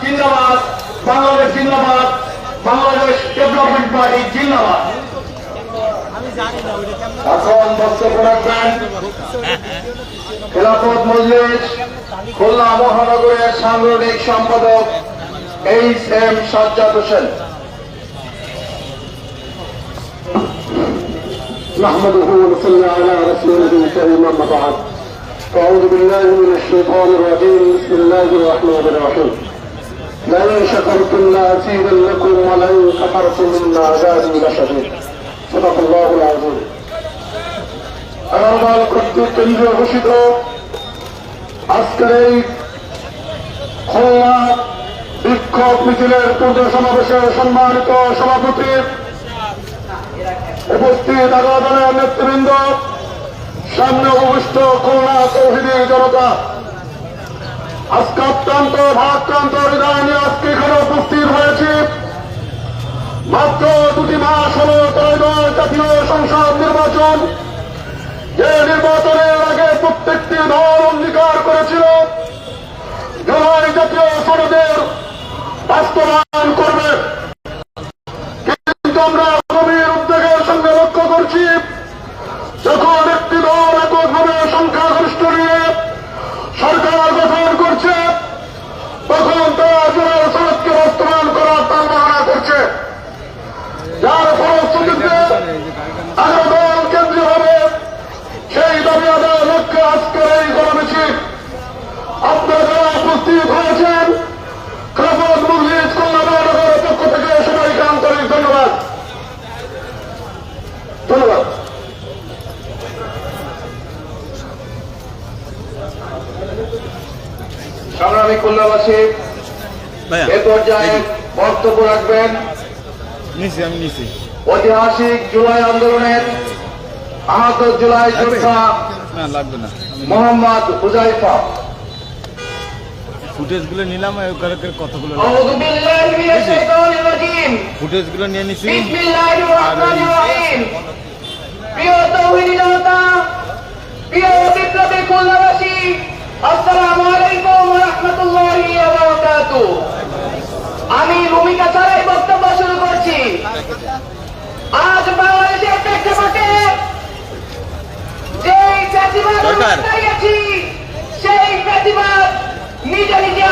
জিন্দাবাদ, বাংলাদেশ জিন্দাবাদ, Bangladesh development party জিন্দাবাদ। এখন বক্তব্য রাখবেন খেলাফত মজলিস খুলনা মহানগরের সাংগঠনিক সম্পাদক এইচ.এম. সাজ্জাদ হোসেন। نحمده ونصلي على رسوله الكريم اما بعد فاعوذ بالله من الشيطان الرجيم بسم الله الرحمن الرحيم لئن شكرتم لازيدنكم ولئن كفرتم ان عذابي لشديد صدق الله العظيم। আগামীকাল কর্তৃক কেন্দ্রীয় ঘোষিত আজকের এই খুলনা বিক্ষোভ মিছিলের পূর্ব সমাবেশের সম্মানিত সভাপতি, উপস্থিত আগামী নেতৃবৃন্দ, সামনে উপবিষ্ট খুলনা তৌহিদি জনতা, আজকে অত্যন্ত ভারাক্রান্ত হৃদয় নিয়ে আজকে এখানে উপস্থিত হয়েছি। মাত্র 2 মাস হল ত্রয়োদশ জাতীয় সংসদ নির্বাচন, যে নির্বাচনের আগে প্রত্যেকটি দল অঙ্গীকার করেছিল জুলাই জাতীয় সনদের বাস্তবায়ন করবে, কিন্তু আমরা গভীর উদ্বেগের সঙ্গে লক্ষ্য করছি যখন একটি দল এককভাবে সংখ্যাগরিষ্ঠ নিয়ে সরকার গঠন করছে তখন তারা জুলাই সনদকে বাস্তবায়ন করার তালবাহানা করছে, যার ফলশ্রুতিতে আগামী দল কেন্দ্রীয়ভাবে সেই দাবি আদায়ের লক্ষ্যে আজকের এই গণমিছিল। আপনারা যারা উপস্থিত হয়েছেন খেলাফত মজলিস খুলনা মহানগরের পক্ষ থেকে সবাইকে আন্তরিক ধন্যবাদ। সংগ্রামী খুলনাবাসী, এ পর্যায়ে বক্তব্য রাখবেন ঐতিহাসিক জুলাই আন্দোলনের আহত জুলাই যোদ্ধা মোহাম্মদ হুজাইফা। ফুটেজগুলো নিলাম, কতগুলো ফুটেজগুলো নিয়ে নিচ্ছি। প্রিয় তৌহিদি জনতা, প্রিয় বিপ্লবী খুলনাবাসী, আসসালামু আলাইকুম ওয়া রাহমাতুল্লাহি ওয়া বারাকাতুহু। আমি ভূমিকা ছাড়াই বক্তব্য শুরু করছি। আজ বাংলাদেশের প্রেক্ষাপটে যেই ফ্যাসিবাদ সেই ফ্যাসিবাদ নিজে নিজে